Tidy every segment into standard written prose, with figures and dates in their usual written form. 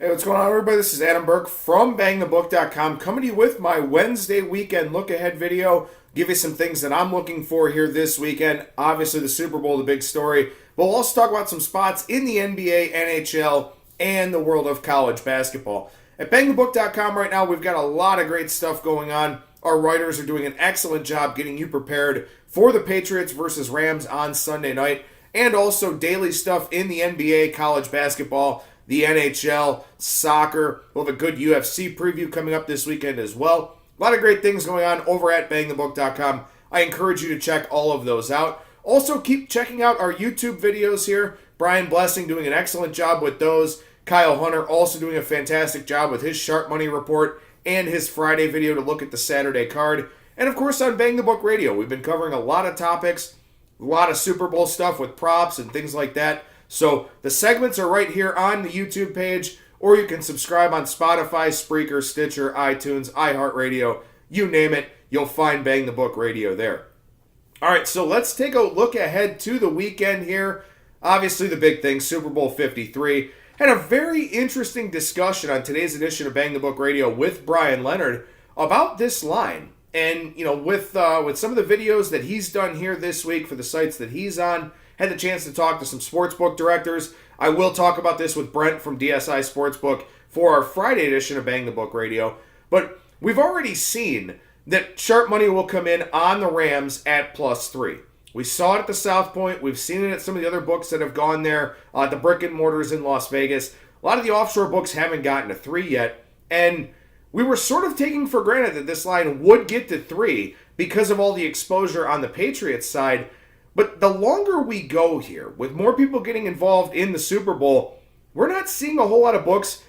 Hey, what's going on, everybody? This is Adam Burke from BangTheBook.com coming to you with my Wednesday weekend look-ahead video. Give you some things that I'm looking for here this weekend. Obviously, the Super Bowl, the big story. But we'll also talk about some spots in the NBA, NHL, and the world of college basketball. At BangTheBook.com right now, we've got a lot of great stuff going on. Our writers are doing an excellent job getting you prepared for the Patriots versus Rams on Sunday night. And also daily stuff in the NBA, college basketball, the NHL, soccer. We'll have a good UFC preview coming up this weekend as well. A lot of great things going on over at BangTheBook.com. I encourage you to check all of those out. Also, keep checking out our YouTube videos here. Brian Blessing doing an excellent job with those. Kyle Hunter also doing a fantastic job with his Sharp Money Report and his Friday video to look at the Saturday card. And of course on Bang the Book Radio, we've been covering a lot of topics, a lot of Super Bowl stuff with props and things like that. So the segments are right here on the YouTube page, or you can subscribe on Spotify, Spreaker, Stitcher, iTunes, iHeartRadio, you name it, you'll find Bang the Book Radio there. All right, so let's take a look ahead to the weekend here. Obviously the big thing, Super Bowl 53. Had a very interesting discussion on today's edition of Bang the Book Radio with Brian Leonard about this line. And, you know, with some of the videos that he's done here this week for the sites that he's on, had the chance to talk to some sportsbook directors. I will talk about this with Brent from DSI Sportsbook for our Friday edition of Bang the Book Radio. But we've already seen that sharp money will come in on the Rams at +3. We saw it at the South Point. We've seen it at some of the other books that have gone there. The brick and mortars in Las Vegas. A lot of the offshore books haven't gotten to 3 yet. And we were sort of taking for granted that this line would get to 3 because of all the exposure on the Patriots side. But the longer we go here, with more people getting involved in the Super Bowl, we're not seeing a whole lot of books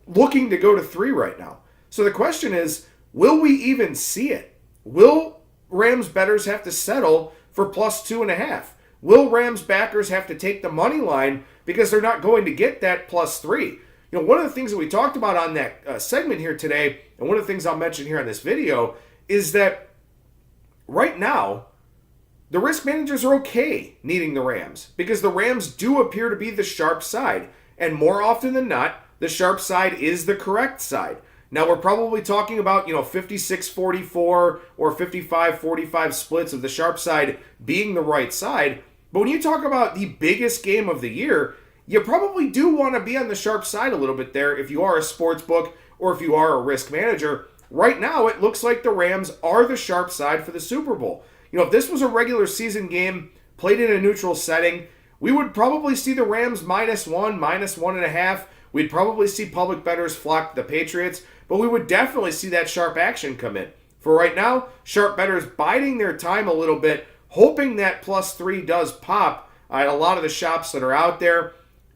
looking to go to 3 right now. So the question is, will we even see it? Will Rams bettors have to settle for +2.5? Will Rams backers have to take the money line because they're not going to get that +3? You know, one of the things that we talked about on that segment here today, and one of the things I'll mention here on this video, is that right now, the risk managers are okay needing the Rams because the Rams do appear to be the sharp side. And more often than not, the sharp side is the correct side. Now, we're probably talking about, 56-44 or 55-45 splits of the sharp side being the right side. But when you talk about the biggest game of the year, you probably do want to be on the sharp side a little bit there if you are a sports book or if you are a risk manager. Right now, it looks like the Rams are the sharp side for the Super Bowl. If this was a regular season game played in a neutral setting, we would probably see the Rams -1, -1.5. We'd probably see public bettors flock to the Patriots, but we would definitely see that sharp action come in. For right now, sharp bettors biding their time a little bit, hoping that +3 does pop at a lot of the shops that are out there.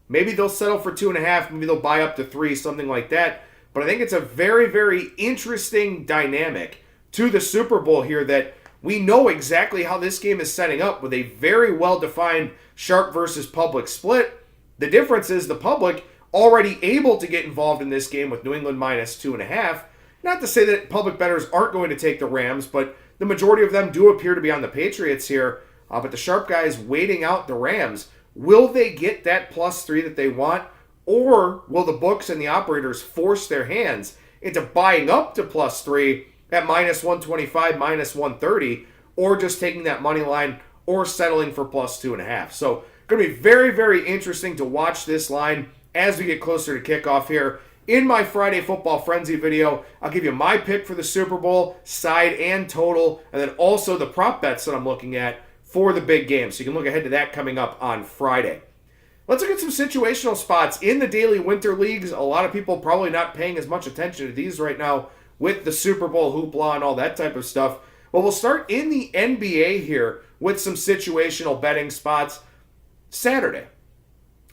Maybe they'll settle for 2.5, maybe they'll buy up to 3, something like that. But I think it's a very, very interesting dynamic to the Super Bowl here that we know exactly how this game is setting up with a very well-defined sharp versus public split. The difference is the public already able to get involved in this game with New England -2.5. Not to say that public bettors aren't going to take the Rams, but the majority of them do appear to be on the Patriots here. But the sharp guys waiting out the Rams. Will they get that +3 that they want? Or will the books and the operators force their hands into buying up to +3 at -125, -130, or just taking that money line or settling for +2.5? So going to be very, very interesting to watch this line as we get closer to kickoff here. In my Friday Football Frenzy video, I'll give you my pick for the Super Bowl, side and total, and then also the prop bets that I'm looking at for the big game. So you can look ahead to that coming up on Friday. Let's look at some situational spots in the daily winter leagues. A lot of people probably not paying as much attention to these right now with the Super Bowl hoopla and all that type of stuff. But we'll start in the NBA here with some situational betting spots. Saturday,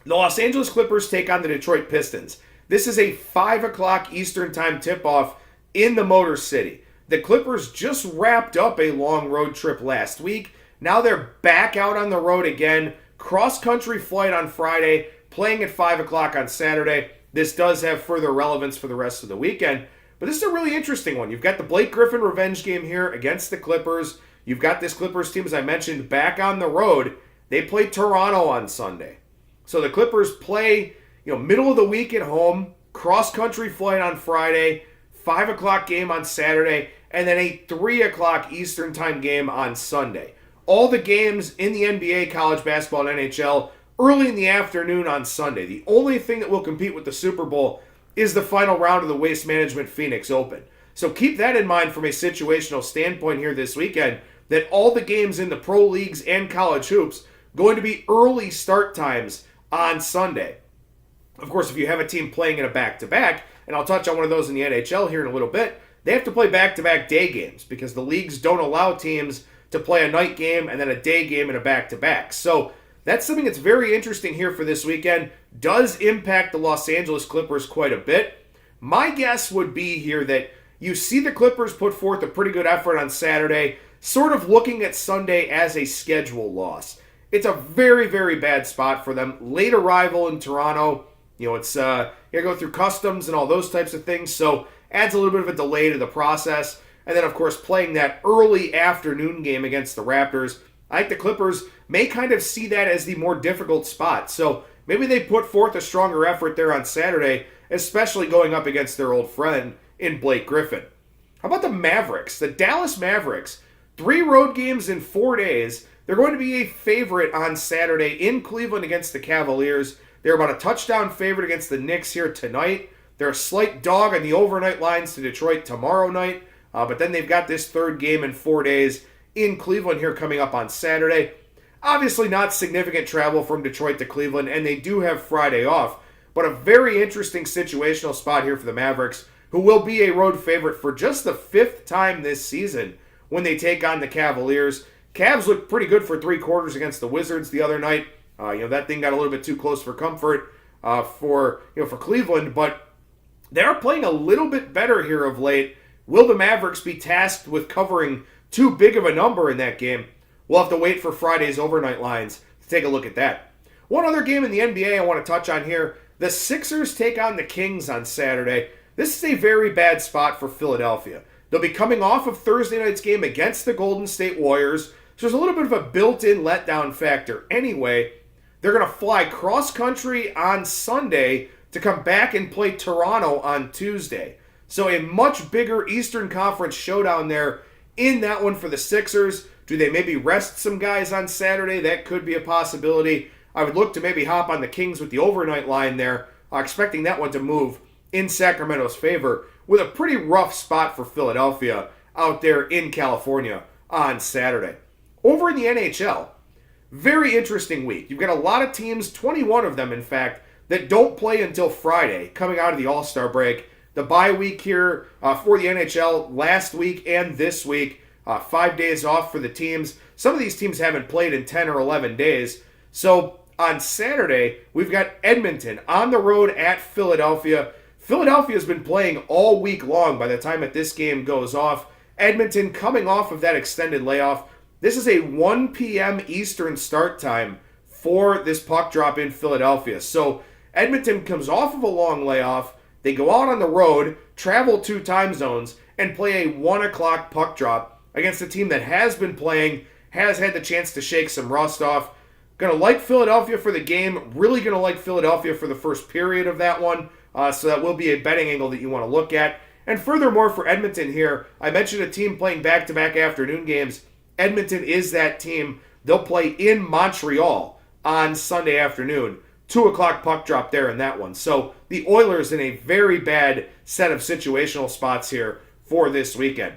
the Los Angeles Clippers take on the Detroit Pistons. This is a 5 o'clock Eastern time tip-off in the Motor City. The Clippers just wrapped up a long road trip last week. Now they're back out on the road again. Cross-country flight on Friday, playing at 5 o'clock on Saturday. This does have further relevance for the rest of the weekend. But this is a really interesting one. You've got the Blake Griffin revenge game here against the Clippers. You've got this Clippers team, as I mentioned, back on the road. They play Toronto on Sunday. So the Clippers play, middle of the week at home. cross-country flight on Friday, 5 o'clock game on Saturday, and then a 3 o'clock Eastern time game on Sunday. All the games in the NBA, college basketball, and NHL early in the afternoon on Sunday. The only thing that will compete with the Super Bowl is the final round of the Waste Management Phoenix Open. So keep that in mind from a situational standpoint here this weekend, that all the games in the pro leagues and college hoops going to be early start times on Sunday. Of course, if you have a team playing in a back-to-back, and I'll touch on one of those in the NHL here in a little bit, they have to play back-to-back day games because the leagues don't allow teams to play a night game and then a day game in a back-to-back. So that's something that's very interesting here for this weekend. Does impact the Los Angeles Clippers quite a bit. My guess would be here that you see the Clippers put forth a pretty good effort on Saturday, sort of looking at Sunday as a schedule loss. It's a very, very bad spot for them. Late arrival in Toronto. It's you got to go through customs and all those types of things, so adds a little bit of a delay to the process. And then, of course, playing that early afternoon game against the Raptors. I think the Clippers may kind of see that as the more difficult spot. So maybe they put forth a stronger effort there on Saturday, especially going up against their old friend in Blake Griffin. How about the Mavericks? The Dallas Mavericks. 3 road games in 4 days. They're going to be a favorite on Saturday in Cleveland against the Cavaliers. They're about a touchdown favorite against the Knicks here tonight. They're a slight dog on the overnight lines to Detroit tomorrow night. But then they've got this 3rd game in 4 days in Cleveland here coming up on Saturday. Obviously not significant travel from Detroit to Cleveland, and they do have Friday off. But a very interesting situational spot here for the Mavericks, who will be a road favorite for just the 5th time this season when they take on the Cavaliers. Cavs looked pretty good for 3 quarters against the Wizards the other night. That thing got a little bit too close for comfort for Cleveland, but they're playing a little bit better here of late. Will the Mavericks be tasked with covering too big of a number in that game? We'll have to wait for Friday's overnight lines to take a look at that. One other game in the NBA I want to touch on here. The Sixers take on the Kings on Saturday. This is a very bad spot for Philadelphia. They'll be coming off of Thursday night's game against the Golden State Warriors. So there's a little bit of a built-in letdown factor. Anyway, they're going to fly cross-country on Sunday to come back and play Toronto on Tuesday. So a much bigger Eastern Conference showdown there in that one for the Sixers. Do they maybe rest some guys on Saturday? That could be a possibility. I would look to maybe hop on the Kings with the overnight line there, expecting that one to move in Sacramento's favor, with a pretty rough spot for Philadelphia out there in California on Saturday. Over in the NHL, very interesting week. You've got a lot of teams, 21 of them in fact, that don't play until Friday, coming out of the All-Star break. The bye week here for the NHL last week and this week. 5 days off for the teams. Some of these teams haven't played in 10 or 11 days. So on Saturday, we've got Edmonton on the road at Philadelphia. Philadelphia's been playing all week long by the time that this game goes off. Edmonton coming off of that extended layoff. This is a 1 p.m. Eastern start time for this puck drop in Philadelphia. So Edmonton comes off of a long layoff. They go out on the road, travel 2 time zones, and play a 1 o'clock puck drop against a team that has been playing, has had the chance to shake some rust off. Going to like Philadelphia for the game. Really going to like Philadelphia for the first period of that one. So that will be a betting angle that you want to look at. And furthermore, for Edmonton here, I mentioned a team playing back-to-back afternoon games. Edmonton is that team. They'll play in Montreal on Sunday afternoon. 2 o'clock puck drop there in that one. So the Oilers in a very bad set of situational spots here for this weekend.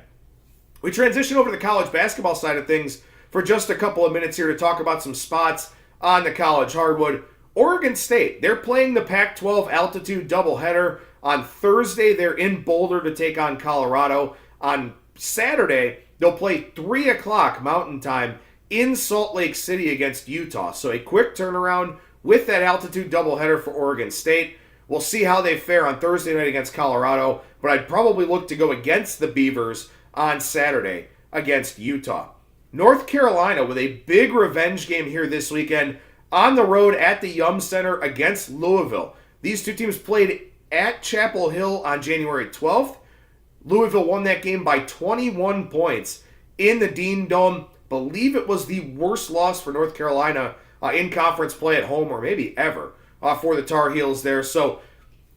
We transition over to the college basketball side of things for just a couple of minutes here to talk about some spots on the college hardwood. Oregon State, they're playing the Pac-12 altitude doubleheader. On Thursday, they're in Boulder to take on Colorado. On Saturday, they'll play 3 o'clock Mountain Time in Salt Lake City against Utah. So a quick turnaround with that altitude doubleheader for Oregon State. We'll see how they fare on Thursday night against Colorado, but I'd probably look to go against the Beavers on Saturday against Utah. North Carolina with a big revenge game here this weekend on the road at the Yum Center against Louisville. These two teams played at Chapel Hill on January 12th. Louisville won that game by 21 points in the Dean Dome. Believe it was the worst loss for North Carolina in conference play at home, or maybe ever, for the Tar Heels there. So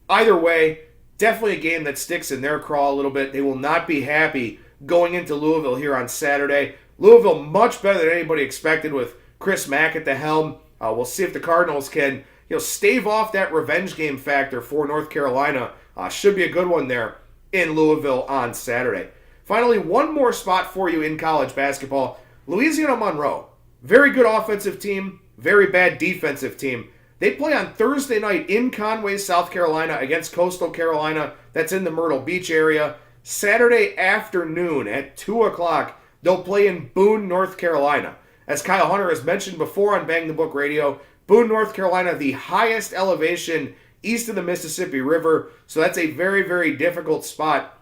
Either way, definitely a game that sticks in their craw a little bit. They will not be happy going into Louisville here on Saturday. Louisville much better than anybody expected with Chris Mack at the helm. We'll see if the Cardinals can stave off that revenge game factor for North Carolina. Should be a good one there in Louisville on Saturday. Finally, one more spot for you in college basketball. Louisiana Monroe. Very good offensive team, very bad defensive team. They play on Thursday night in Conway, South Carolina against Coastal Carolina. That's in the Myrtle Beach area. Saturday afternoon at 2 o'clock, they'll play in Boone, North Carolina. As Kyle Hunter has mentioned before on Bang the Book Radio, Boone, North Carolina, the highest elevation east of the Mississippi River. So that's a very, very difficult spot,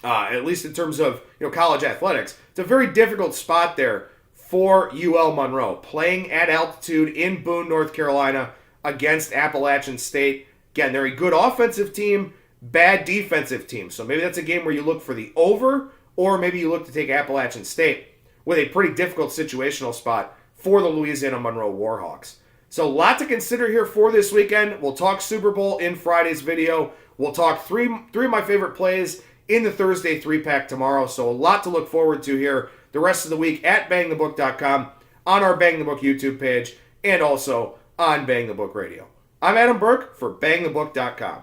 at least in terms of college athletics. It's a very difficult spot there for UL Monroe, playing at altitude in Boone, North Carolina against Appalachian State. Again, they're a good offensive team, bad defensive team. So maybe that's a game where you look for the over, or maybe you look to take Appalachian State with a pretty difficult situational spot for the Louisiana Monroe Warhawks. So a lot to consider here for this weekend. We'll talk Super Bowl in Friday's video. We'll talk three of my favorite plays in the Thursday 3-pack tomorrow. So a lot to look forward to here the rest of the week at BangTheBook.com, on our Bang the Book YouTube page, and also on Bang the Book Radio. I'm Adam Burke for BangTheBook.com.